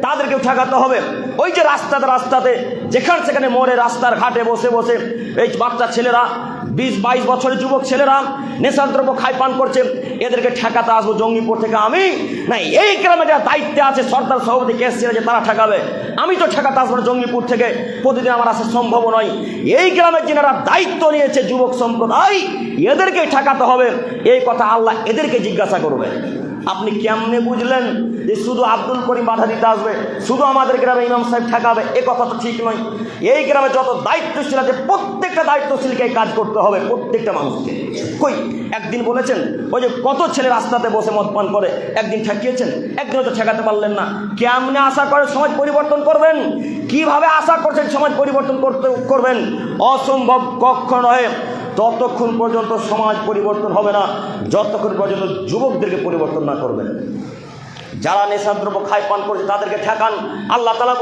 তাদেরকেও ঠেকাতে হবে। ওই যে রাস্তাতে যেখানে সেখানে মোড়ে রাস্তার ঘাটে বসে বসে এই বাচ্চা ছেলেরা 20-22 বছরের যুবক ছেলেরা নেশাদ্রব্য খাই পান করছে, এদেরকে ঠেকাতে আসবো জঙ্গিপুর থেকে আমি? না, এই গ্রামে যারা দায়িত্বে আছে সরকার সভাপতি কেস ছিল যে তারা ঠেকাবে, আমি তো ঠেকাতে আসবো না জঙ্গিপুর থেকে, প্রতিদিন আমার আসা সম্ভব নয়। এই গ্রামের যিনারা দায়িত্ব নিয়েছে যুবক সম্প্রদায়, এদেরকে ঠেকাতে হবে। এই কথা আল্লাহ এদেরকে জিজ্ঞাসা করবে। আপনি কেমনে বুঝলেন যে শুধু আব্দুল করিম বাধা দিতে আসবে, শুধু আমাদের গ্রামে ইমাম সাহেব ঠেকাবে? এ কথা তো ঠিক নয়। এই গ্রামে যত দায়িত্বশীল আছে প্রত্যেকটা দায়িত্বশীলকে কাজ করতে হবে, প্রত্যেকটা মানুষকে। কই একদিন বলেছেন ওই যে কত ছেলে রাস্তাতে বসে মদ পান করে, একদিন ঠেকিয়েছেন? একদিনও তো ঠেকাতে পারলেন না। কেমনে আশা করে সমাজ পরিবর্তন করবেন? কিভাবে আশা করছেন সমাজ পরিবর্তন করবেন? অসম্ভব, কখনো নয়। ততক্ষণ পর্যন্ত সমাজ পরিবর্তন হবে না যতক্ষণ পর্যন্ত যুবকদেরকে পরিবর্তন না করবেন। যারা নেশাদ্রব্য খাই পান করছে তাদেরকে ঠেকান। আল্লাহ তাআলা